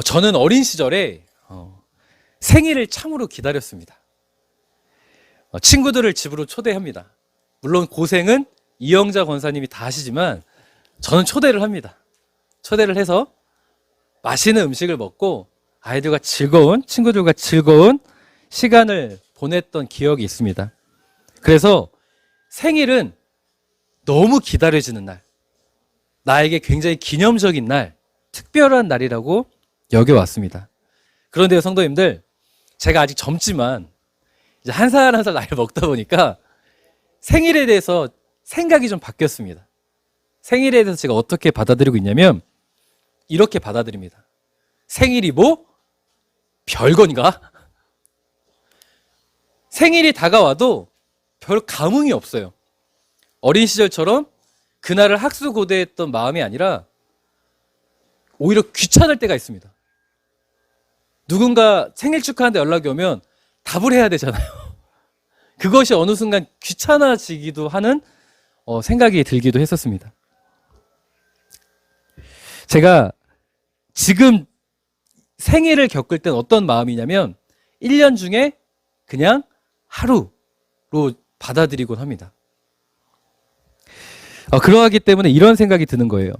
저는 어린 시절에 생일을 참으로 기다렸습니다. 친구들을 집으로 초대합니다. 물론 고생은 이영자 권사님이 다 하시지만 저는 초대를 합니다. 초대를 해서 맛있는 음식을 먹고 아이들과 친구들과 즐거운 시간을 보냈던 기억이 있습니다. 그래서 생일은 너무 기다려지는 날, 나에게 굉장히 기념적인 날, 특별한 날이라고 여겨왔습니다. 그런데요, 성도님들, 제가 아직 젊지만 이제 한 살 한 살 나이를 먹다 보니까 생일에 대해서 생각이 좀 바뀌었습니다. 생일에 대해서 제가 어떻게 받아들이고 있냐면 이렇게 받아들입니다. 생일이 뭐? 별건가? 생일이 다가와도 별 감흥이 없어요. 어린 시절처럼 그날을 학수고대했던 마음이 아니라 오히려 귀찮을 때가 있습니다. 누군가 생일 축하하는데 연락이 오면 답을 해야 되잖아요. 그것이 어느 순간 귀찮아지기도 하는 생각이 들기도 했었습니다. 제가 지금 생일을 겪을 땐 어떤 마음이냐면 1년 중에 그냥 하루로 받아들이곤 합니다. 그러하기 때문에 이런 생각이 드는 거예요.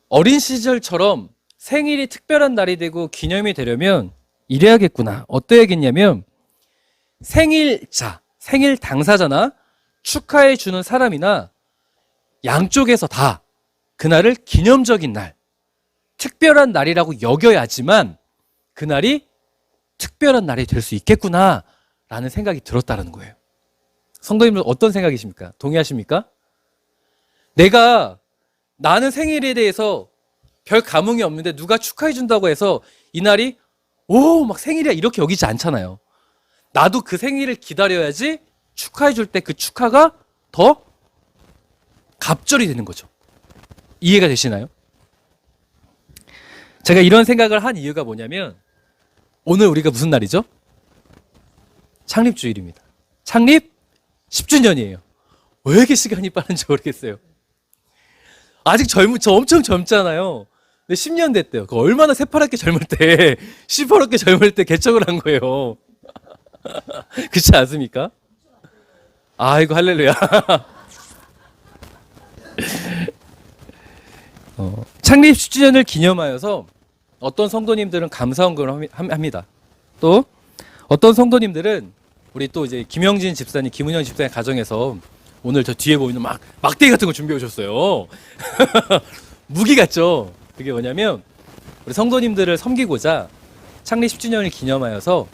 어린 시절처럼 생일이 특별한 날이 되고 기념이 되려면 이래야겠구나. 어떠야겠냐면 생일자, 생일 당사자나 축하해 주는 사람이나 양쪽에서 다 그날을 기념적인 날, 특별한 날이라고 여겨야지만 그날이 특별한 날이 될 수 있겠구나 라는 생각이 들었다는 거예요. 성도님들 어떤 생각이십니까? 동의하십니까? 나는 생일에 대해서 별 감흥이 없는데 누가 축하해 준다고 해서 이날이 막 생일이야 이렇게 여기지 않잖아요. 나도 그 생일을 기다려야지 축하해 줄 때 그 축하가 더 갑절이 되는 거죠. 이해가 되시나요? 제가 이런 생각을 한 이유가 뭐냐면 오늘 우리가 무슨 날이죠? 창립주일입니다. 창립 10주년이에요. 왜 이렇게 시간이 빠른지 모르겠어요. 아직 저 엄청 젊잖아요. 근데 10년 됐대요. 그 얼마나 새파랗게 젊을 때, 시퍼렇게 젊을 때 개척을 한 거예요. 그렇지 않습니까? 아이고 할렐루야. 창립 10주년을 기념하여서 어떤 성도님들은 감사헌금을 합니다. 또 어떤 성도님들은 우리 또 이제 김영진 집사님, 김은영 집사님 가정에서 오늘 저 뒤에 보이는 막대기 같은 거 준비해 오셨어요. 무기 같죠? 그게 뭐냐면 우리 성도님들을 섬기고자 창립 10주년을 기념하여서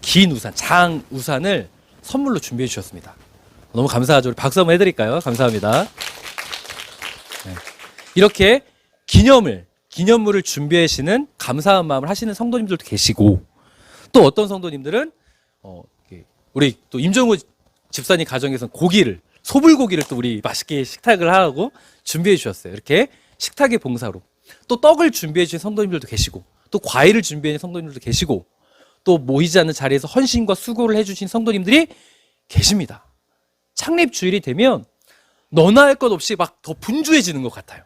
긴 우산, 장 우산을 선물로 준비해 주셨습니다. 너무 감사하죠. 우리 박수 한번 해드릴까요? 감사합니다. 네. 이렇게 기념물을 준비하시는 감사한 마음을 하시는 성도님들도 계시고 또 어떤 성도님들은 우리 또 임정우 집사님 가정에서는 소불고기를 또 우리 맛있게 식탁을 하고 준비해 주셨어요. 이렇게 식탁의 봉사로 또 떡을 준비해 주신 성도님들도 계시고 또 과일을 준비해 주신 성도님들도 계시고 또 모이지 않는 자리에서 헌신과 수고를 해주신 성도님들이 계십니다. 창립 주일이 되면 너나 할 것 없이 막 더 분주해지는 것 같아요.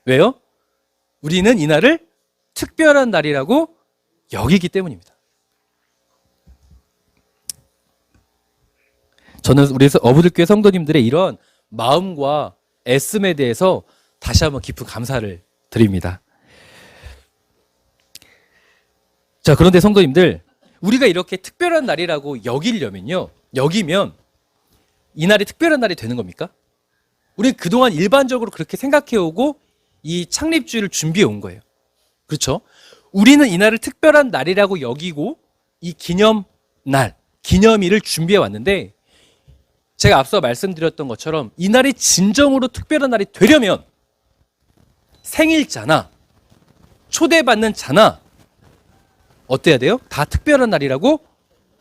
왜요? 우리는 이날을 특별한 날이라고 여기기 때문입니다. 저는 우리 어부들교회 성도님들의 이런 마음과 애씀에 대해서 다시 한번 깊은 감사를 드립니다. 자, 그런데 성도님들, 우리가 이렇게 특별한 날이라고 여기면 이 날이 특별한 날이 되는 겁니까? 우리는 그동안 일반적으로 그렇게 생각해오고 이 창립주의를 준비해 온 거예요. 그렇죠? 우리는 이 날을 특별한 날이라고 여기고 이 기념일을 준비해 왔는데 제가 앞서 말씀드렸던 것처럼 이 날이 진정으로 특별한 날이 되려면 생일자나 초대받는 자나 어때야 돼요? 다 특별한 날이라고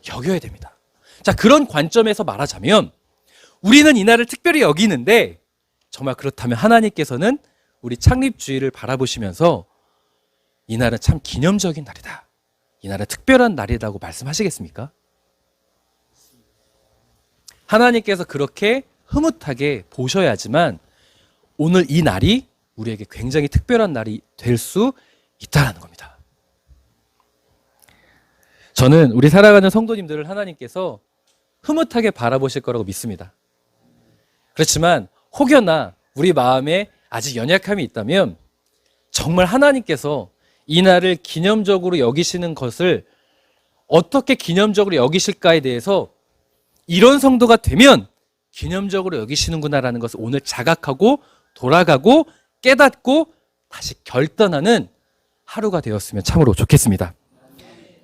여겨야 됩니다. 자, 그런 관점에서 말하자면 우리는 이 날을 특별히 여기는데 정말 그렇다면 하나님께서는 우리 창립주의를 바라보시면서 이 날은 참 기념적인 날이다. 이 날은 특별한 날이라고 말씀하시겠습니까? 하나님께서 그렇게 흐뭇하게 보셔야지만 오늘 이 날이 우리에게 굉장히 특별한 날이 될 수 있다라는 겁니다. 저는 우리 살아가는 성도님들을 하나님께서 흐뭇하게 바라보실 거라고 믿습니다. 그렇지만 혹여나 우리 마음에 아직 연약함이 있다면 정말 하나님께서 이 날을 기념적으로 여기시는 것을 어떻게 기념적으로 여기실까에 대해서 이런 성도가 되면 기념적으로 여기시는구나라는 것을 오늘 자각하고 돌아가고 깨닫고 다시 결단하는 하루가 되었으면 참으로 좋겠습니다.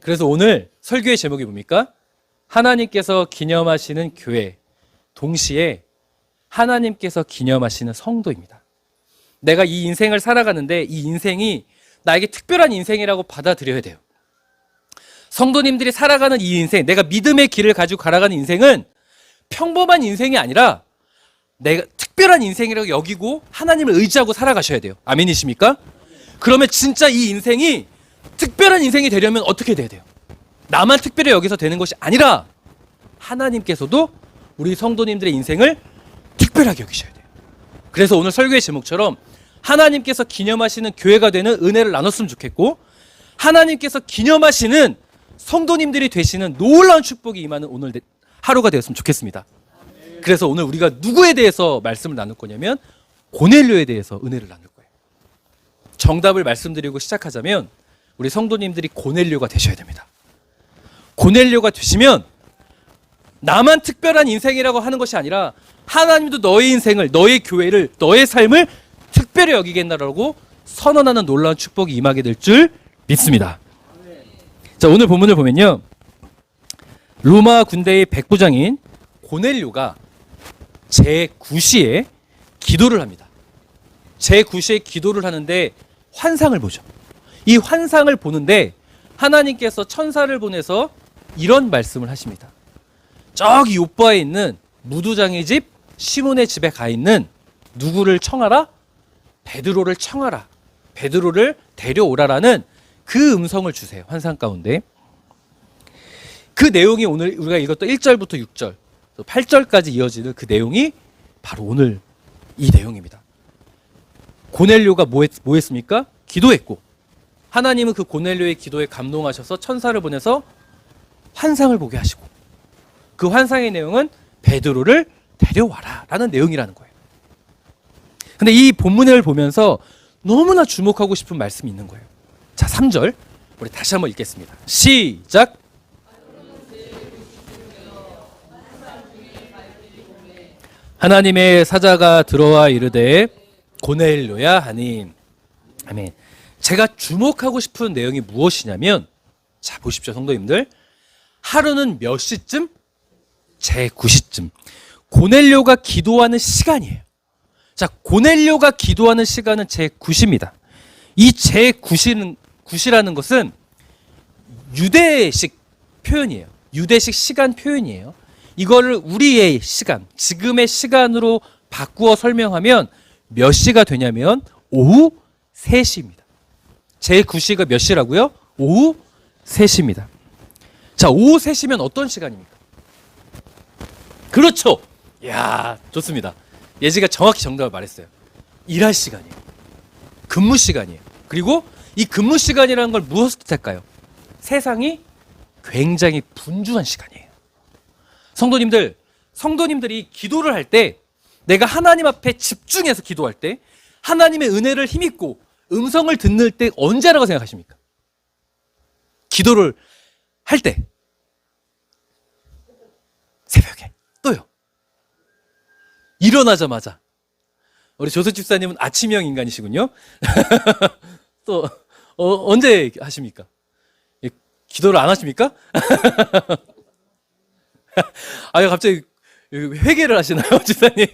그래서 오늘 설교의 제목이 뭡니까? 하나님께서 기념하시는 교회, 동시에 하나님께서 기념하시는 성도입니다. 내가 이 인생을 살아가는데 이 인생이 나에게 특별한 인생이라고 받아들여야 돼요. 성도님들이 살아가는 이 인생, 내가 믿음의 길을 가지고 걸어가는 인생은 평범한 인생이 아니라 내가 특별한 인생이라고 여기고 하나님을 의지하고 살아가셔야 돼요. 아멘이십니까? 그러면 진짜 이 인생이 특별한 인생이 되려면 어떻게 돼야 돼요? 나만 특별히 여기서 되는 것이 아니라 하나님께서도 우리 성도님들의 인생을 특별하게 여기셔야 돼요. 그래서 오늘 설교의 제목처럼 하나님께서 기념하시는 교회가 되는 은혜를 나눴으면 좋겠고, 하나님께서 기념하시는 성도님들이 되시는 놀라운 축복이 임하는 오늘 하루가 되었으면 좋겠습니다. 그래서 오늘 우리가 누구에 대해서 말씀을 나눌 거냐면 고넬료에 대해서 은혜를 나눌 거예요. 정답을 말씀드리고 시작하자면 우리 성도님들이 고넬료가 되셔야 됩니다. 고넬료가 되시면 나만 특별한 인생이라고 하는 것이 아니라 하나님도 너의 인생을, 너의 교회를, 너의 삶을 특별히 여기겠나라고 선언하는 놀라운 축복이 임하게 될 줄 믿습니다. 자, 오늘 본문을 보면요, 로마 군대의 백부장인 고넬료가 제9시에 기도를 합니다. 제9시에 기도를 하는데 환상을 보죠. 이 환상을 보는데 하나님께서 천사를 보내서 이런 말씀을 하십니다. 저기 요바에 있는 무두장의 집 시몬의 집에 가 있는 누구를 청하라? 베드로를 청하라. 베드로를 데려오라라는 그 음성을 주세요. 환상 가운데. 그 내용이 오늘 우리가 읽었던 1절부터 6절, 8절까지 이어지는 그 내용이 바로 오늘 이 내용입니다. 고넬료가 뭐 했습니까? 기도했고, 하나님은 그 고넬료의 기도에 감동하셔서 천사를 보내서 환상을 보게 하시고, 그 환상의 내용은 베드로를 데려와라 라는 내용이라는 거예요. 근데 이 본문을 보면서 너무나 주목하고 싶은 말씀이 있는 거예요. 자, 3절 우리 다시 한번 읽겠습니다. 시작. 하나님의 사자가 들어와 이르되 고넬료야 하니. 아멘. 제가 주목하고 싶은 내용이 무엇이냐면, 자 보십시오 성도님들, 하루는 몇 시쯤? 제9시쯤. 고넬료가 기도하는 시간이에요. 자, 고넬료가 기도하는 시간은 제9시입니다. 이 제9시라는 것은 유대식 표현이에요. 유대식 시간 표현이에요. 이거를 우리의 시간, 지금의 시간으로 바꾸어 설명하면 몇 시가 되냐면 오후 3시입니다. 제9시가 몇 시라고요? 오후 3시입니다. 자, 오후 3시면 어떤 시간입니까? 그렇죠. 이야, 좋습니다. 예지가 정확히 정답을 말했어요. 일할 시간이에요. 근무 시간이에요. 그리고 이 근무 시간이라는 걸 무엇을 뜻할까요? 세상이 굉장히 분주한 시간이에요. 성도님들이 기도를 할 때, 내가 하나님 앞에 집중해서 기도할 때, 하나님의 은혜를 힘입고 음성을 듣는 때 언제라고 생각하십니까? 기도를 할 때, 새벽에, 또요. 일어나자마자. 우리 조수 집사님은 아침형 인간이시군요. 또 언제 하십니까? 기도를 안 하십니까? 아유, 갑자기 회개를 하시나요, 집사님?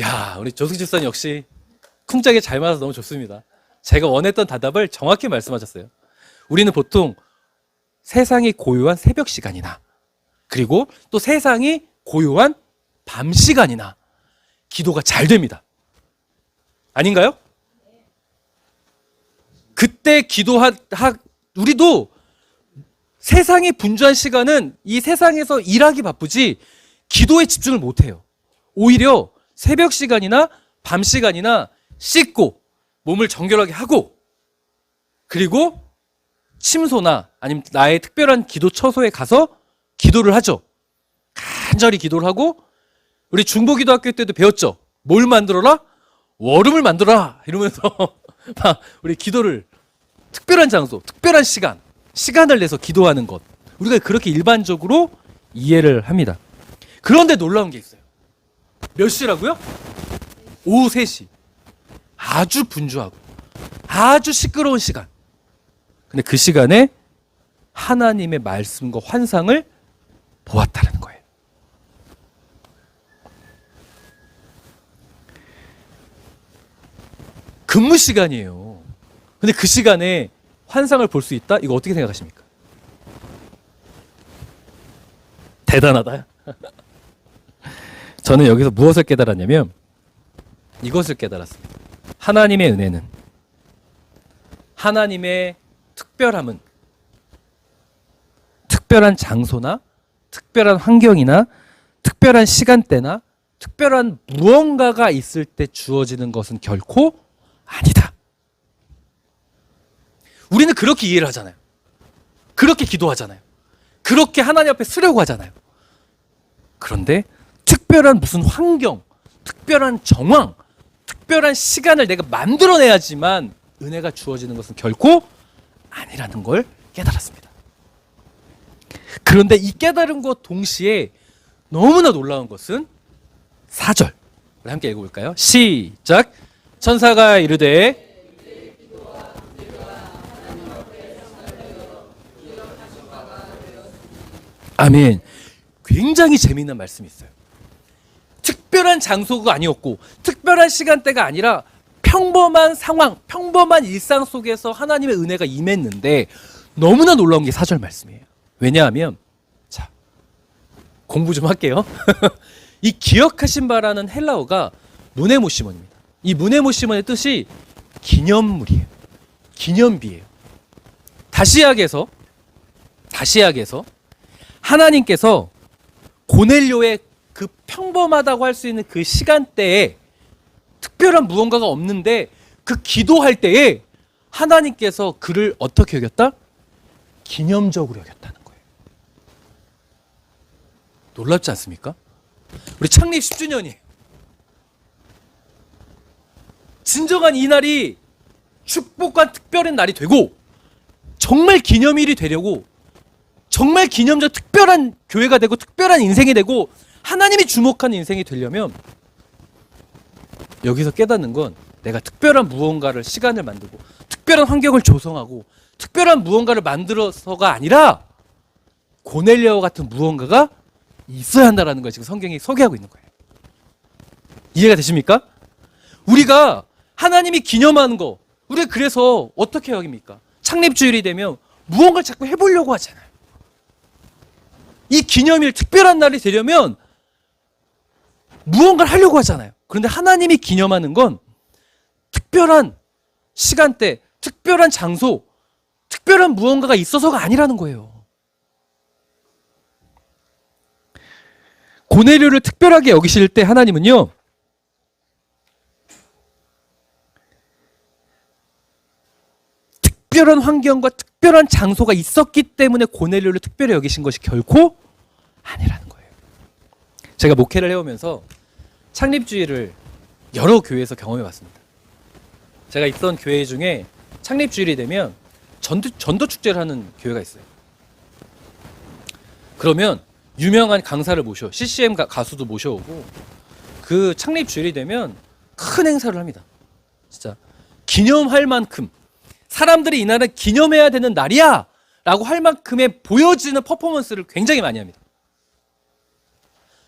야, 우리 조수 집사님 역시 쿵짝이 잘 맞아서 너무 좋습니다. 제가 원했던 답을 정확히 말씀하셨어요. 우리는 보통 세상이 고요한 새벽 시간이나, 그리고 또 세상이 고요한 밤 시간이나 기도가 잘 됩니다. 아닌가요? 그때 우리도 세상이 분주한 시간은 이 세상에서 일하기 바쁘지 기도에 집중을 못해요. 오히려 새벽 시간이나 밤 시간이나 씻고 몸을 정결하게 하고, 그리고 침소나 아니면 나의 특별한 기도 처소에 가서 기도를 하죠. 간절히 기도를 하고, 우리 중보기도학교 때도 배웠죠. 뭘 만들어라? 월음을 만들어라 이러면서 막 우리 기도를, 특별한 장소, 특별한 시간을 내서 기도하는 것, 우리가 그렇게 일반적으로 이해를 합니다. 그런데 놀라운 게 있어요. 몇 시라고요? 오후 3시. 아주 분주하고 아주 시끄러운 시간. 근데 그 시간에 하나님의 말씀과 환상을 보았다는 거예요. 근무 시간이에요. 근데 그 시간에 환상을 볼 수 있다? 이거 어떻게 생각하십니까? 대단하다. 저는 여기서 무엇을 깨달았냐면 이것을 깨달았습니다. 하나님의 은혜는, 하나님의 특별함은 특별한 장소나 특별한 환경이나 특별한 시간대나 특별한 무언가가 있을 때 주어지는 것은 결코 아니다. 우리는 그렇게 이해를 하잖아요. 그렇게 기도하잖아요. 그렇게 하나님 앞에 쓰려고 하잖아요. 그런데 특별한 무슨 환경, 특별한 정황, 특별한 시간을 내가 만들어내야지만 은혜가 주어지는 것은 결코 아니라는 걸 깨달았습니다. 그런데 이 깨달은 것 동시에 너무나 놀라운 것은 4절. 우리 함께 읽어볼까요? 시작. 천사가 이르되 아멘. 굉장히 재미있는 말씀이 있어요. 특별한 장소가 아니었고 특별한 시간대가 아니라 평범한 상황, 평범한 일상 속에서 하나님의 은혜가 임했는데 너무나 놀라운 게 4절 말씀이에요. 왜냐하면 자, 공부 좀 할게요. 이 기억하신 바라는 헬라어가 무네모시몬입니다. 이 무네모시몬의 뜻이 기념물이에요. 기념비예요. 다시약에서 하나님께서 고넬료의 그 평범하다고 할 수 있는 그 시간대에 특별한 무언가가 없는데 그 기도할 때에 하나님께서 그를 어떻게 여겼다? 기념적으로 여겼다는 거예요. 놀랍지 않습니까? 우리 창립 10주년이에요. 진정한 이 날이 축복과 특별한 날이 되고 정말 기념일이 되려고, 정말 기념적 특별한 교회가 되고 특별한 인생이 되고 하나님이 주목하는 인생이 되려면 여기서 깨닫는 건 내가 특별한 무언가를, 시간을 만들고 특별한 환경을 조성하고 특별한 무언가를 만들어서가 아니라 고넬료와 같은 무언가가 있어야 한다는 걸 지금 성경이 소개하고 있는 거예요. 이해가 되십니까? 우리가 하나님이 기념하는 거, 우리가 그래서 어떻게 여깁니까? 창립주일이 되면 무언가를 자꾸 해보려고 하잖아요. 이 기념일, 특별한 날이 되려면 무언가를 하려고 하잖아요. 그런데 하나님이 기념하는 건 특별한 시간대, 특별한 장소, 특별한 무언가가 있어서가 아니라는 거예요. 고넬료를 특별하게 여기실 때 하나님은요, 특별한 환경과 특별한 장소가 있었기 때문에 고넬료를 특별히 여기신 것이 결코 아니라는 거예요. 제가 목회를 해오면서 창립주일을 여러 교회에서 경험해 봤습니다. 제가 있던 교회 중에 창립주일이 되면 전도축제를 하는 교회가 있어요. 그러면 유명한 강사를 모셔, CCM 가수도 모셔오고 그 창립주일이 되면 큰 행사를 합니다. 진짜 기념할 만큼, 사람들이 이날은 기념해야 되는 날이야 라고 할 만큼의 보여지는 퍼포먼스를 굉장히 많이 합니다.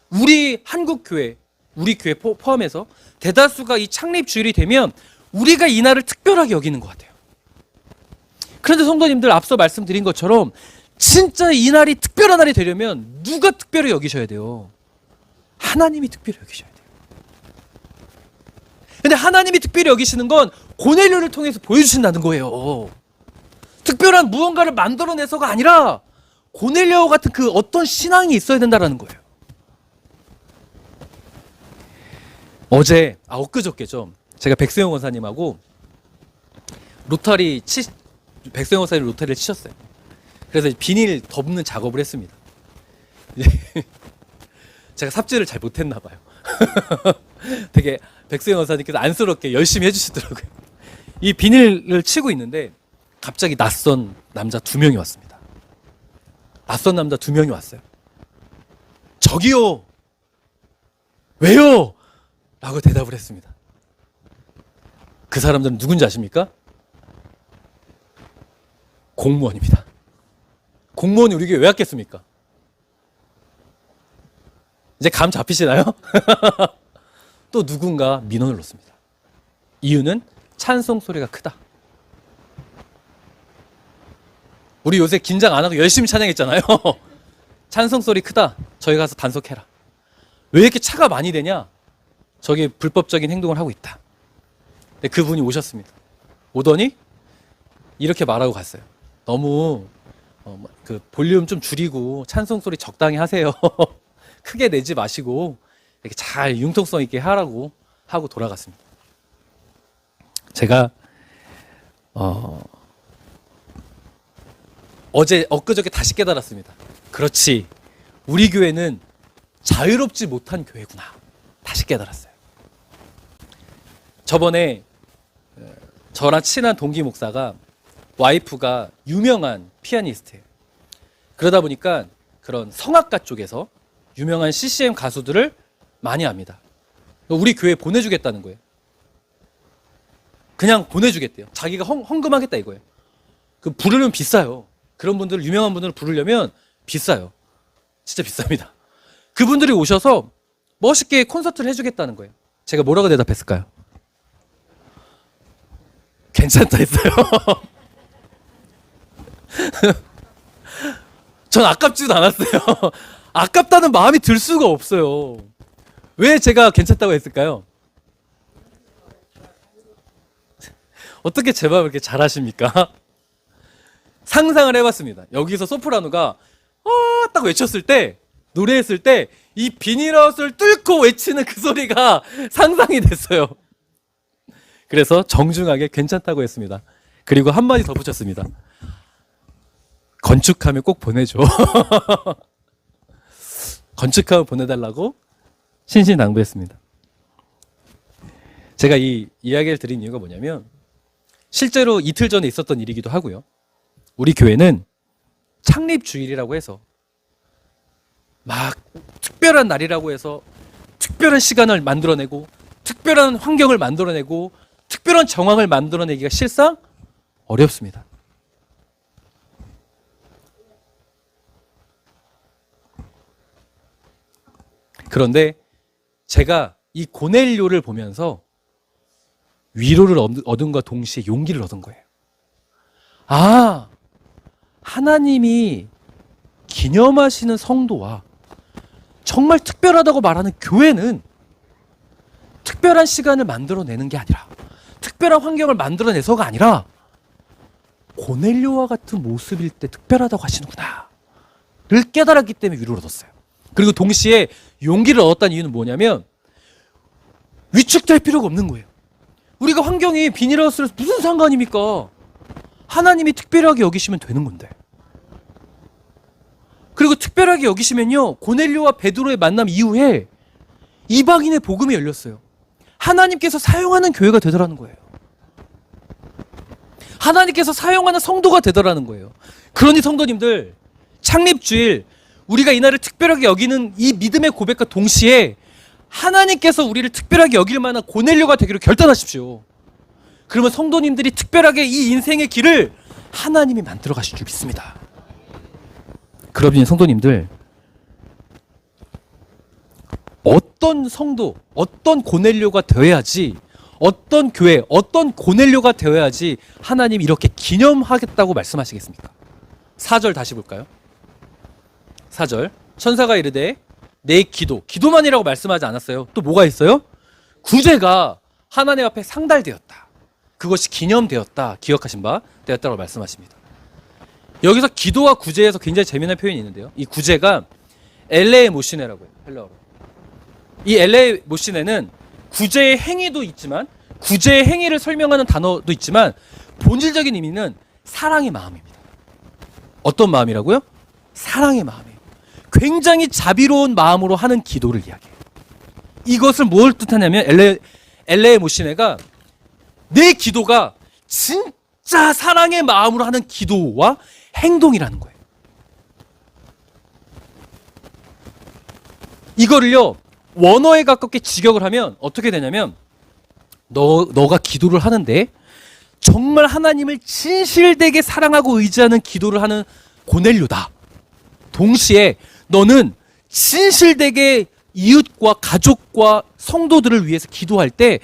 우리 한국교회, 우리 교회 포함해서 대다수가 이 창립주일이 되면 우리가 이 날을 특별하게 여기는 것 같아요. 그런데 성도님들, 앞서 말씀드린 것처럼 진짜 이 날이 특별한 날이 되려면 누가 특별히 여기셔야 돼요? 하나님이 특별히 여기셔야 돼요. 근데 하나님이 특별히 여기시는 건 고넬료를 통해서 보여주신다는 거예요. 특별한 무언가를 만들어내서가 아니라 고넬료와 같은 그 어떤 신앙이 있어야 된다는 거예요. 엊그저께죠. 제가 백수영 원사님하고 로타리 백성여사님 로타리를 치셨어요. 그래서 비닐 덮는 작업을 했습니다. 제가 삽질을 잘 못했나 봐요. 되게 백성여사님께서 안쓰럽게 열심히 해주시더라고요. 이 비닐을 치고 있는데 갑자기 낯선 남자 2명이 왔습니다. 낯선 남자 2명이 왔어요. 저기요! 왜요? 라고 대답을 했습니다. 그 사람들은 누군지 아십니까? 공무원입니다. 공무원이 우리 교회 왜 왔겠습니까? 이제 감 잡히시나요? 또 누군가 민원을 넣습니다. 이유는 찬송 소리가 크다. 우리 요새 긴장 안 하고 열심히 찬양했잖아요. 찬송 소리 크다. 저희 가서 단속해라. 왜 이렇게 차가 많이 되냐? 저게 불법적인 행동을 하고 있다. 근데 그분이 오셨습니다. 오더니 이렇게 말하고 갔어요. 너무 그 볼륨 좀 줄이고 찬송 소리 적당히 하세요. 크게 내지 마시고 이렇게 잘 융통성 있게 하라고 하고 돌아갔습니다. 제가 엊그저께 다시 깨달았습니다. 그렇지, 우리 교회는 자유롭지 못한 교회구나. 다시 깨달았어요. 저번에 저랑 친한 동기 목사가 와이프가 유명한 피아니스트예요. 그러다 보니까 그런 성악가 쪽에서 유명한 CCM 가수들을 많이 합니다. 우리 교회에 보내주겠다는 거예요. 그냥 보내주겠대요. 자기가 헌금하겠다 이거예요. 그 부르면 비싸요. 그런 분들, 유명한 분들을 부르려면 비싸요. 진짜 비쌉니다. 그분들이 오셔서 멋있게 콘서트를 해주겠다는 거예요. 제가 뭐라고 대답했을까요? 괜찮다 했어요. 전 아깝지도 않았어요. 아깝다는 마음이 들 수가 없어요. 왜 제가 괜찮다고 했을까요? 어떻게 제 마음을 이렇게 잘 아십니까? 상상을 해봤습니다. 여기서 소프라노가 딱 외쳤을 때, 노래했을 때 이 비닐하우스를 뚫고 외치는 그 소리가 상상이 됐어요. 그래서 정중하게 괜찮다고 했습니다. 그리고 한마디 더 붙였습니다. 건축하면 꼭 보내줘. 건축하면 보내달라고 신신당부했습니다. 제가 이 이야기를 드린 이유가 뭐냐면 실제로 이틀 전에 있었던 일이기도 하고요. 우리 교회는 창립주일이라고 해서 막 특별한 날이라고 해서 특별한 시간을 만들어내고 특별한 환경을 만들어내고 특별한 정황을 만들어내기가 실상 어렵습니다. 그런데 제가 이 고넬료를 보면서 위로를 얻은과 동시에 용기를 얻은 거예요. 아, 하나님이 기념하시는 성도와 정말 특별하다고 말하는 교회는 특별한 시간을 만들어내는 게 아니라, 특별한 환경을 만들어내서가 아니라 고넬료와 같은 모습일 때 특별하다고 하시는구나 를 깨달았기 때문에 위로를 얻었어요. 그리고 동시에 용기를 얻었다는 이유는 뭐냐면 위축될 필요가 없는 거예요. 우리가 환경이 비닐하우스라서 무슨 상관입니까? 하나님이 특별하게 여기시면 되는 건데. 그리고 특별하게 여기시면요, 고넬료와 베드로의 만남 이후에 이방인의 복음이 열렸어요. 하나님께서 사용하는 교회가 되더라는 거예요. 하나님께서 사용하는 성도가 되더라는 거예요. 그러니 성도님들, 창립주일, 우리가 이날을 특별하게 여기는 이 믿음의 고백과 동시에 하나님께서 우리를 특별하게 여길 만한 고넬료가 되기로 결단하십시오. 그러면 성도님들이 특별하게 이 인생의 길을 하나님이 만들어 가실 줄 믿습니다. 그러면 성도님들, 어떤 성도, 어떤 고넬료가 되어야지, 어떤 교회, 어떤 고넬료가 되어야지 하나님이 이렇게 기념하겠다고 말씀하시겠습니까? 4절 다시 볼까요? 4절, 천사가 이르되 내 기도만이라고 말씀하지 않았어요. 또 뭐가 있어요? 구제가 하나님 앞에 상달되었다. 그것이 기념되었다. 기억하신 바 되었다고 말씀하십니다. 여기서 기도와 구제에서 굉장히 재미난 표현이 있는데요. 이 구제가 엘레 모시네라고 해요. 헬라어로. 이 엘레 모시네는 구제의 행위도 있지만, 구제의 행위를 설명하는 단어도 있지만, 본질적인 의미는 사랑의 마음입니다. 어떤 마음이라고요? 사랑의 마음이에요. 굉장히 자비로운 마음으로 하는 기도를 이야기해요. 이것을 뭘 뜻하냐면 엘레 모시네가 내 기도가 진짜 사랑의 마음으로 하는 기도와 행동이라는 거예요. 이거를요 원어에 가깝게 직역을 하면 어떻게 되냐면 너가 기도를 하는데 정말 하나님을 진실되게 사랑하고 의지하는 기도를 하는 고넬료다. 동시에 너는 진실되게 이웃과 가족과 성도들을 위해서 기도할 때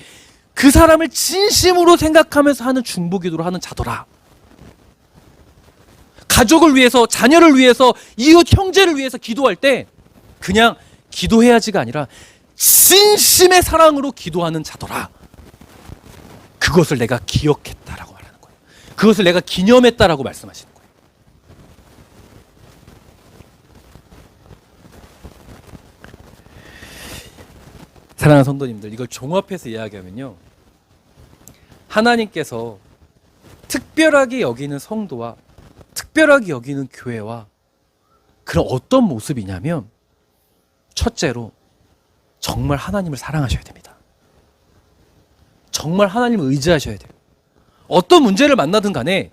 그 사람을 진심으로 생각하면서 하는 중보기도를 하는 자더라. 가족을 위해서, 자녀를 위해서, 이웃 형제를 위해서 기도할 때 그냥 기도해야지가 아니라 진심의 사랑으로 기도하는 자더라. 그것을 내가 기억했다라고 말하는 거예요. 그것을 내가 기념했다라고 말씀하시는 거예요. 사랑하는 성도님들, 이걸 종합해서 이야기하면요, 하나님께서 특별하게 여기는 성도와 특별하게 여기는 교회와 그런 어떤 모습이냐면, 첫째로 정말 하나님을 사랑하셔야 됩니다. 정말 하나님을 의지하셔야 돼요. 어떤 문제를 만나든 간에,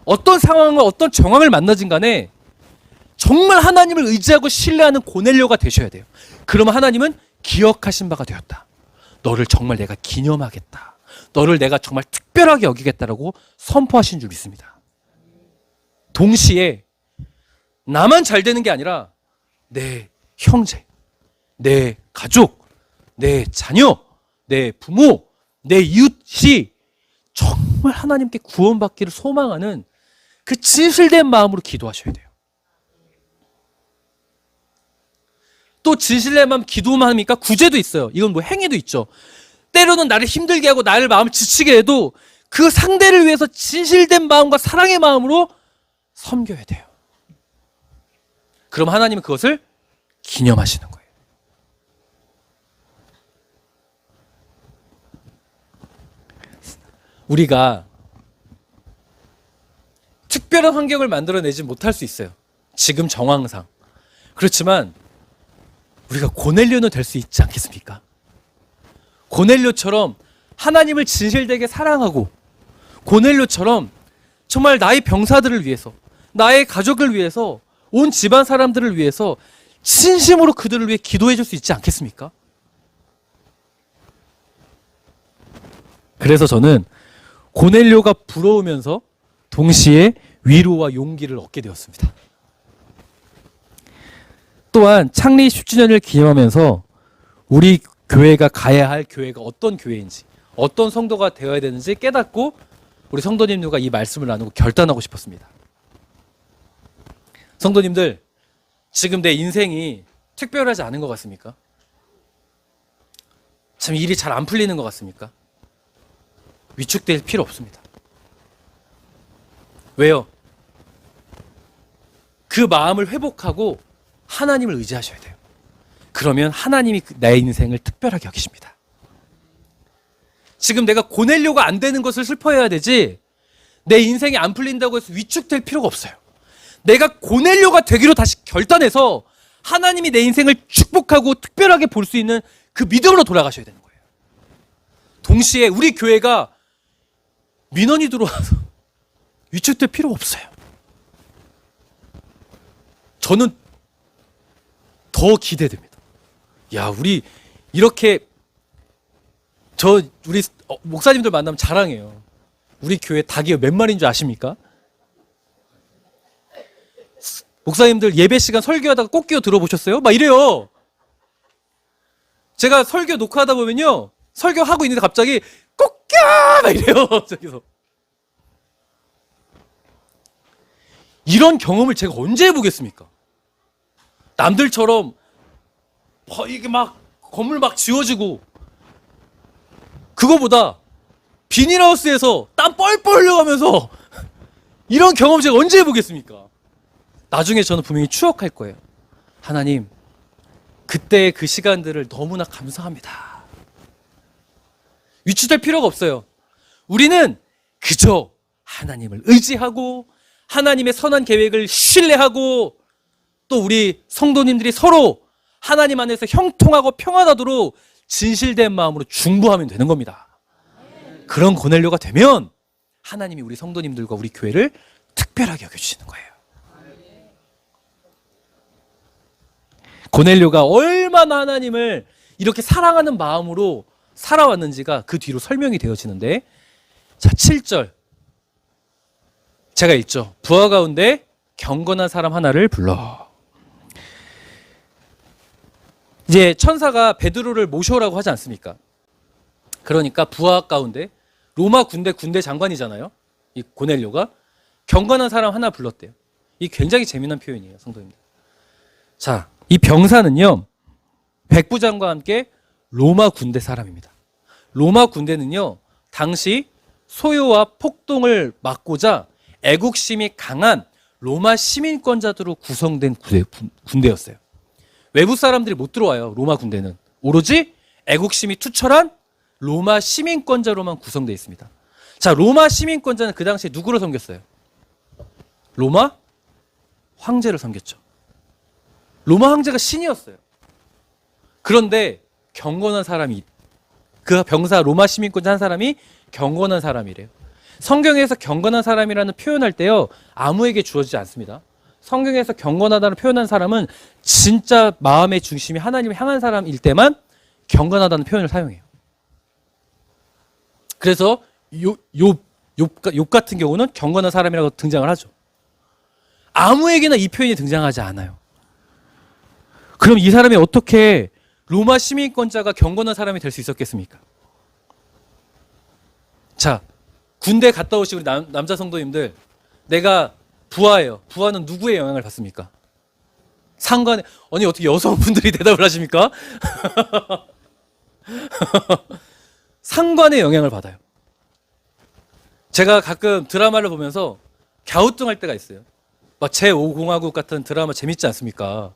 어떤 상황과 어떤 정황을 만나든 간에 정말 하나님을 의지하고 신뢰하는 고넬료가 되셔야 돼요. 그러면 하나님은 기억하신 바가 되었다. 너를 정말 내가 기념하겠다. 너를 내가 정말 특별하게 여기겠다라고 선포하신 줄 믿습니다. 동시에 나만 잘 되는 게 아니라 내 형제, 내 가족, 내 자녀, 내 부모, 내 이웃이 정말 하나님께 구원받기를 소망하는 그 진실된 마음으로 기도하셔야 돼요. 또 진실된 마음 기도만 합니까? 구제도 있어요. 이건 뭐 행위도 있죠. 때로는 나를 힘들게 하고 나를 마음을 지치게 해도 그 상대를 위해서 진실된 마음과 사랑의 마음으로 섬겨야 돼요. 그럼 하나님은 그것을 기념하시는 거예요. 우리가 특별한 환경을 만들어내지 못할 수 있어요. 지금 정황상. 그렇지만 우리가 고넬료는 될 수 있지 않겠습니까? 고넬료처럼 하나님을 진실되게 사랑하고, 고넬료처럼 정말 나의 병사들을 위해서, 나의 가족을 위해서, 온 집안 사람들을 위해서 진심으로 그들을 위해 기도해 줄 수 있지 않겠습니까? 그래서 저는 고넬료가 부러우면서 동시에 위로와 용기를 얻게 되었습니다. 또한 창립 10주년을 기념하면서 우리 교회가 가야 할 교회가 어떤 교회인지, 어떤 성도가 되어야 되는지 깨닫고 우리 성도님들과 이 말씀을 나누고 결단하고 싶었습니다. 성도님들, 지금 내 인생이 특별하지 않은 것 같습니까? 참 일이 잘 안 풀리는 것 같습니까? 위축될 필요 없습니다. 왜요? 그 마음을 회복하고 하나님을 의지하셔야 돼요. 그러면 하나님이 나의 인생을 특별하게 여기십니다. 지금 내가 고넬료가 안 되는 것을 슬퍼해야 되지, 내 인생이 안 풀린다고 해서 위축될 필요가 없어요. 내가 고넬료가 되기로 다시 결단해서 하나님이 내 인생을 축복하고 특별하게 볼 수 있는 그 믿음으로 돌아가셔야 되는 거예요. 동시에 우리 교회가 민원이 들어와서 위축될 필요 없어요. 저는 더 기대됩니다. 야, 우리 이렇게 우리 목사님들 만나면 자랑해요. 우리 교회 닭이 몇 마리인 줄 아십니까? 목사님들 예배 시간 설교하다가 꼭 끼어 들어보셨어요? 막 이래요. 제가 설교 녹화하다 보면요, 설교하고 있는데 갑자기 꼭 끼어! 막 이래요. 저기서. 이런 경험을 제가 언제 해보겠습니까? 남들처럼 이게 막 건물 막 지어지고, 그거보다 비닐하우스에서 땀 뻘뻘 흘려가면서 이런 경험 제가 언제 해보겠습니까? 나중에 저는 분명히 추억할 거예요. 하나님, 그때의 그 시간들을 너무나 감사합니다. 위축될 필요가 없어요. 우리는 그저 하나님을 의지하고 하나님의 선한 계획을 신뢰하고 또 우리 성도님들이 서로 하나님 안에서 형통하고 평안하도록 진실된 마음으로 중보하면 되는 겁니다. 그런 고넬료가 되면 하나님이 우리 성도님들과 우리 교회를 특별하게 여겨주시는 거예요. 고넬료가 얼마나 하나님을 이렇게 사랑하는 마음으로 살아왔는지가 그 뒤로 설명이 되어지는데, 자, 7절 제가 읽죠. 부하 가운데 경건한 사람 하나를 불러. 이제 천사가 베드로를 모셔오라고 하지 않습니까? 그러니까 부하 가운데 로마 군대 장관이잖아요. 이 고넬료가 경건한 사람 하나 불렀대요. 이 굉장히 재미난 표현이에요, 성도님들. 자, 이 병사는요, 백부장과 함께 로마 군대 사람입니다. 로마 군대는요, 당시 소요와 폭동을 막고자 애국심이 강한 로마 시민권자들로 구성된 군대였어요. 외부 사람들이 못 들어와요, 로마 군대는. 오로지 애국심이 투철한 로마 시민권자로만 구성되어 있습니다. 자, 로마 시민권자는 그 당시에 누구를 섬겼어요? 로마 황제를 섬겼죠. 로마 황제가 신이었어요. 그런데 경건한 사람이, 그 병사 로마 시민권자 한 사람이 경건한 사람이래요. 성경에서 경건한 사람이라는 표현할 때요, 아무에게 주어지지 않습니다. 성경에서 경건하다는 표현한 사람은 진짜 마음의 중심이 하나님을 향한 사람일 때만 경건하다는 표현을 사용해요. 그래서 욥 같은 경우는 경건한 사람이라고 등장을 하죠. 아무에게나 이 표현이 등장하지 않아요. 그럼 이 사람이 어떻게 로마 시민권자가 경건한 사람이 될 수 있었겠습니까? 자, 군대 갔다 오신 우리 남자 성도님들, 내가 부하예요. 부하는 누구의 영향을 받습니까? 상관의, 아니 어떻게 여성분들이 대답을 하십니까? 상관의 영향을 받아요. 제가 가끔 드라마를 보면서 갸우뚱할 때가 있어요. 막 제5공화국 같은 드라마 재밌지 않습니까?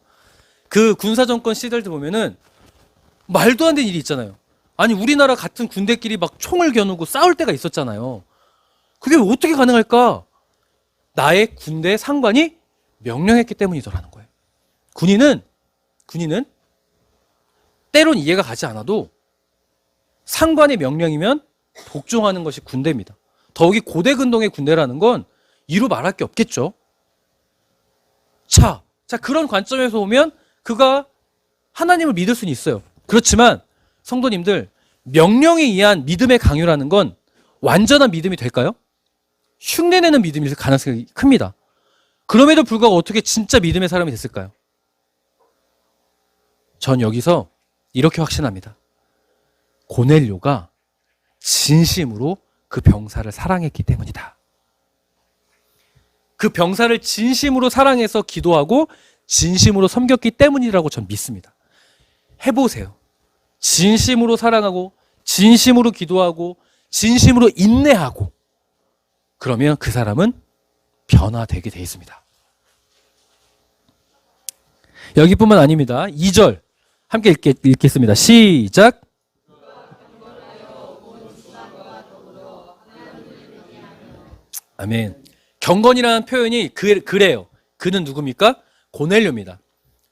그 군사정권 시절들 보면은 말도 안 되는 일이 있잖아요. 아니 우리나라 같은 군대끼리 막 총을 겨누고 싸울 때가 있었잖아요. 그게 어떻게 가능할까? 나의 군대 상관이 명령했기 때문이더라는 거예요. 군인은 때론 이해가 가지 않아도 상관의 명령이면 복종하는 것이 군대입니다. 더욱이 고대 근동의 군대라는 건 이루 말할 게 없겠죠. 자, 그런 관점에서 보면 그가 하나님을 믿을 수는 있어요. 그렇지만 성도님들, 명령에 의한 믿음의 강요라는 건 완전한 믿음이 될까요? 흉내내는 믿음일 가능성이 큽니다. 그럼에도 불구하고 어떻게 진짜 믿음의 사람이 됐을까요? 전 여기서 이렇게 확신합니다. 고넬료가 진심으로 그 병사를 사랑했기 때문이다. 그 병사를 진심으로 사랑해서 기도하고 진심으로 섬겼기 때문이라고 전 믿습니다. 해보세요. 진심으로 사랑하고 진심으로 기도하고 진심으로 인내하고, 그러면 그 사람은 변화되게 돼 있습니다. 여기뿐만 아닙니다. 2절 함께 읽겠습니다. 시작. 아멘. 경건이라는 표현이 그래요. 그는 누굽니까? 고넬료입니다.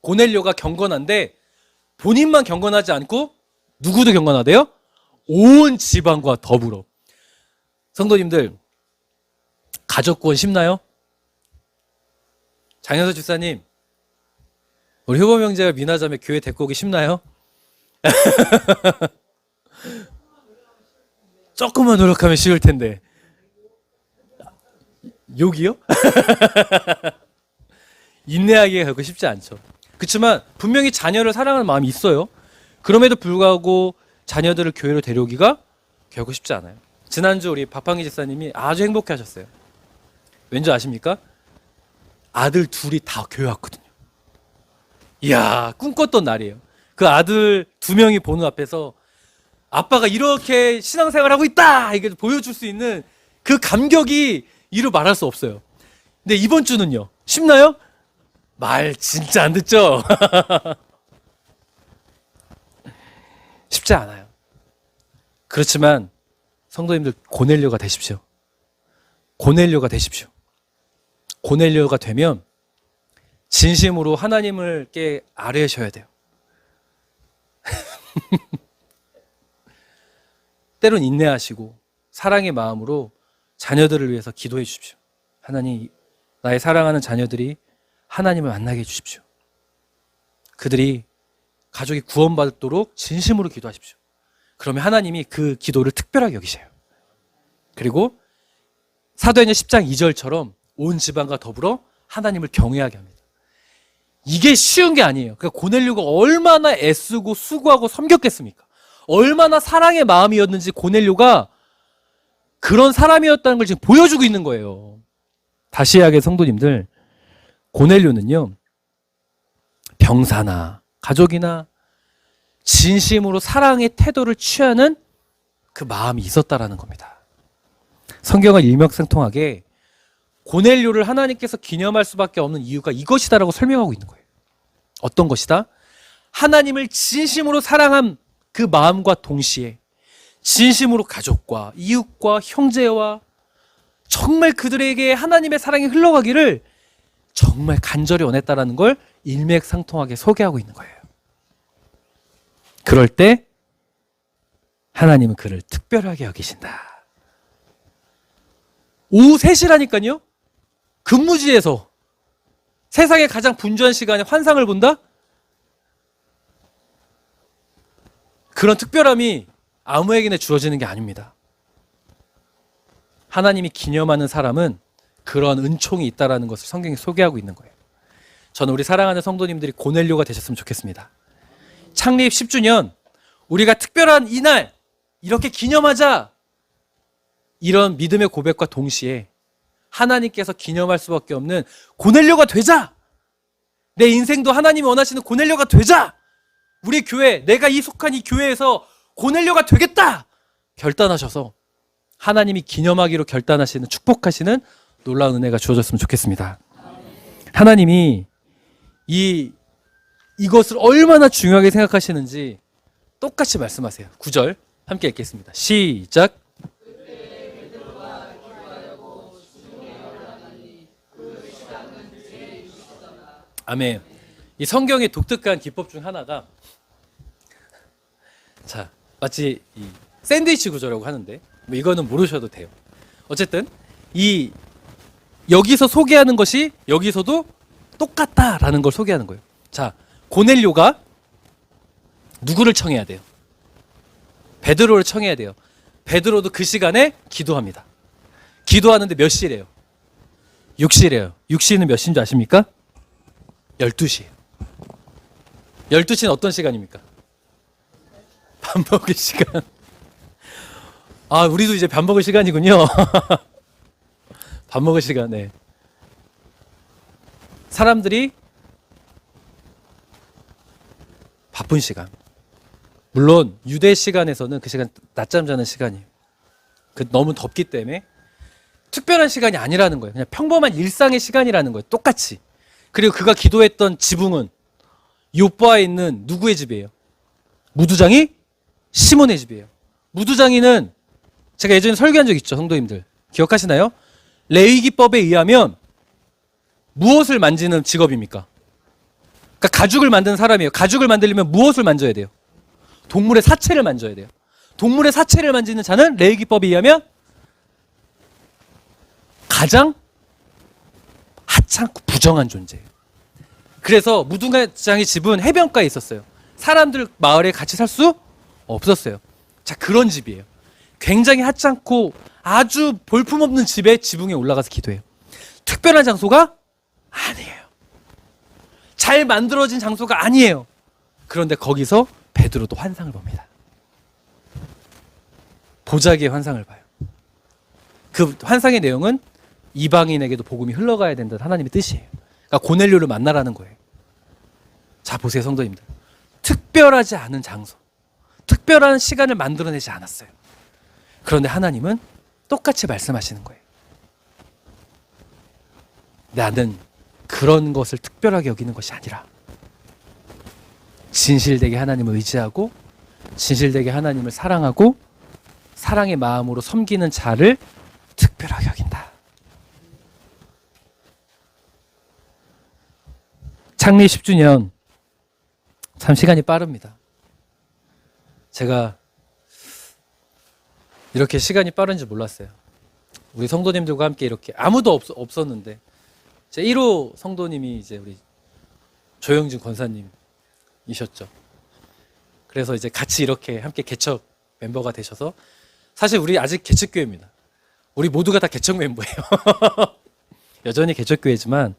고넬료가 경건한데 본인만 경건하지 않고 누구도 경건하대요? 온 지방과 더불어. 성도님들, 가족구원 쉽나요? 장현서 집사님, 우리 효범 형제가 미나자매 교회 데리고 오기 쉽나요? 조금만 노력하면 쉬울 텐데. 욕이요? 인내하기가 결코 쉽지 않죠. 그렇지만 분명히 자녀를 사랑하는 마음이 있어요. 그럼에도 불구하고 자녀들을 교회로 데려오기가 결코 쉽지 않아요. 지난주 우리 박팡기 집사님이 아주 행복해 하셨어요. 왠지 아십니까? 아들 둘이 다 교회 왔거든요. 이야, 꿈꿨던 날이에요. 그 아들 2명이 보는 앞에서 아빠가 이렇게 신앙생활 하고 있다! 이게 보여줄 수 있는 그 감격이 이루 말할 수 없어요. 근데 이번 주는요, 쉽나요? 말 진짜 안 듣죠? 쉽지 않아요. 그렇지만 성도님들, 고넬료가 되십시오. 고넬료가 되십시오. 고넬료가 되면 진심으로 하나님을 아뢰셔야 돼요. 때론 인내하시고 사랑의 마음으로 자녀들을 위해서 기도해 주십시오. 하나님, 나의 사랑하는 자녀들이 하나님을 만나게 해주십시오. 그들이 가족이 구원받도록 진심으로 기도하십시오. 그러면 하나님이 그 기도를 특별하게 여기셔요. 그리고 사도행전 10장 2절처럼 온 지방과 더불어 하나님을 경외하게 합니다. 이게 쉬운 게 아니에요. 그러니까 고넬료가 얼마나 애쓰고 수고하고 섬겼겠습니까? 얼마나 사랑의 마음이었는지 고넬료가 그런 사람이었다는 걸 지금 보여주고 있는 거예요. 다시야의 성도님들, 고넬료는요, 병사나 가족이나 진심으로 사랑의 태도를 취하는 그 마음이 있었다라는 겁니다. 성경은 일맥상통하게 고넬료를 하나님께서 기념할 수밖에 없는 이유가 이것이다라고 설명하고 있는 거예요. 어떤 것이다? 하나님을 진심으로 사랑한 그 마음과 동시에 진심으로 가족과 이웃과 형제와 정말 그들에게 하나님의 사랑이 흘러가기를 정말 간절히 원했다라는 걸 일맥상통하게 소개하고 있는 거예요. 그럴 때 하나님은 그를 특별하게 여기신다. 오후 3시라니까요. 근무지에서 세상에 가장 분주한 시간에 환상을 본다? 그런 특별함이 아무에게나 주어지는 게 아닙니다. 하나님이 기념하는 사람은 그런 은총이 있다라는 것을 성경이 소개하고 있는 거예요. 저는 우리 사랑하는 성도님들이 고넬료가 되셨으면 좋겠습니다. 창립 10주년, 우리가 특별한 이날 이렇게 기념하자, 이런 믿음의 고백과 동시에 하나님께서 기념할 수밖에 없는 고넬료가 되자, 내 인생도 하나님이 원하시는 고넬료가 되자, 우리 교회, 내가 속한 이 교회에서 고넬료가 되겠다 결단하셔서 하나님이 기념하기로 결단하시는, 축복하시는 놀라운 은혜가 주어졌으면 좋겠습니다. 하나님이 이것을 얼마나 중요하게 생각하시는지 똑같이 말씀하세요. 9절 함께 읽겠습니다. 시작. 아멘. 이 성경의 독특한 기법 중 하나가, 자, 마치 이 샌드위치 구조라고 하는데, 뭐 이거는 모르셔도 돼요. 어쨌든 여기서 소개하는 것이 여기서도 똑같다라는 걸 소개하는 거예요. 자, 고넬료가 누구를 청해야 돼요? 베드로를 청해야 돼요. 베드로도 그 시간에 기도합니다. 기도하는데 몇 시래요? 6시래요. 6시는 몇 시인 줄 아십니까? 12시예요. 12시는 어떤 시간입니까? 밥 먹을 시간. 아, 우리도 이제 밥 먹을 시간이군요. 밥 먹을 시간. 네. 사람들이 바쁜 시간. 물론 유대 시간에서는 그 시간 낮잠 자는 시간이에요. 너무 덥기 때문에 특별한 시간이 아니라는 거예요. 그냥 평범한 일상의 시간이라는 거예요. 똑같이. 그리고 그가 기도했던 지붕은 요바에 있는 누구의 집이에요? 무두장이 시몬의 집이에요. 무두장이는 제가 예전에 설교한 적 있죠, 성도님들. 기억하시나요? 레위기법에 의하면 무엇을 만지는 직업입니까? 그러니까 가죽을 만드는 사람이에요. 가죽을 만들려면 무엇을 만져야 돼요? 동물의 사체를 만져야 돼요. 동물의 사체를 만지는 자는 레위기법에 의하면 가장 하찮고 부정한 존재예요. 그래서 무두장의 집은 해변가에 있었어요. 사람들 마을에 같이 살 수 없었어요. 자, 그런 집이에요. 굉장히 하찮고 아주 볼품없는 집에 지붕에 올라가서 기도해요. 특별한 장소가 아니에요. 잘 만들어진 장소가 아니에요. 그런데 거기서 베드로도 환상을 봅니다. 보자기의 환상을 봐요. 그 환상의 내용은 이방인에게도 복음이 흘러가야 된다는 하나님의 뜻이에요. 그러니까 고넬료를 만나라는 거예요. 자, 보세요, 성도님들. 특별하지 않은 장소, 특별한 시간을 만들어내지 않았어요. 그런데 하나님은 똑같이 말씀하시는 거예요. 나는 그런 것을 특별하게 여기는 것이 아니라 진실되게 하나님을 의지하고 진실되게 하나님을 사랑하고 사랑의 마음으로 섬기는 자를 특별하게 여긴다. 창립 10주년 참 시간이 빠릅니다. 제가 이렇게 시간이 빠른 줄 몰랐어요. 우리 성도님들과 함께 이렇게 아무도 없었는데 제 1호 성도님이 이제 우리 조영준 권사님이셨죠. 그래서 이제 같이 이렇게 함께 개척 멤버가 되셔서 사실 우리 아직 개척교회입니다. 우리 모두가 다 개척 멤버예요. 여전히 개척교회지만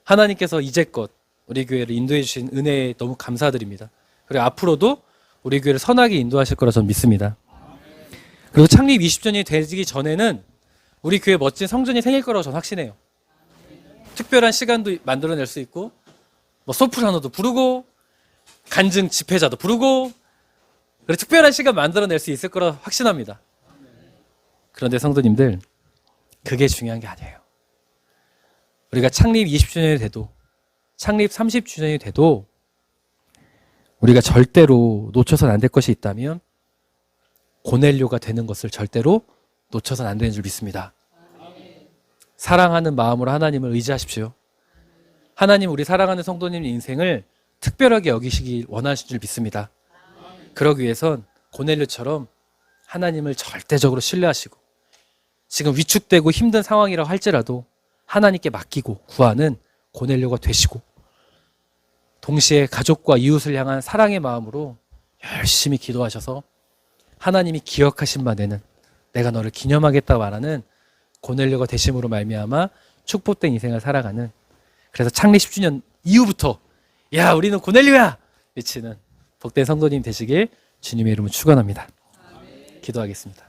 하나님께서 이제껏 우리 교회를 인도해 주신 은혜에 너무 감사드립니다. 그리고 앞으로도 우리 교회를 선하게 인도하실 거라 저는 믿습니다. 그리고 창립 20주년이 되기 전에는 우리 교회 멋진 성전이 생길 거라고 저는 확신해요. 특별한 시간도 만들어낼 수 있고 뭐 소프라노도 부르고 간증 집회자도 부르고 그리고 특별한 시간 만들어낼 수 있을 거라 확신합니다. 그런데 성도님들 그게 중요한 게 아니에요. 우리가 창립 20주년이 돼도 창립 30주년이 돼도 우리가 절대로 놓쳐서는 안 될 것이 있다면 고넬료가 되는 것을 절대로 놓쳐서는 안 되는 줄 믿습니다. 사랑하는 마음으로 하나님을 의지하십시오. 하나님 우리 사랑하는 성도님 인생을 특별하게 여기시길 원하신 줄 믿습니다. 그러기 위해선 고넬료처럼 하나님을 절대적으로 신뢰하시고 지금 위축되고 힘든 상황이라고 할지라도 하나님께 맡기고 구하는 고넬료가 되시고 동시에 가족과 이웃을 향한 사랑의 마음으로 열심히 기도하셔서 하나님이 기억하신 바에는 내가 너를 기념하겠다고 말하는 고넬료가 되심으로 말미암아 축복된 인생을 살아가는 그래서 창립 10주년 이후부터 야 우리는 고넬료야 외치는 복된 성도님 되시길 주님의 이름으로 축원합니다. 기도하겠습니다.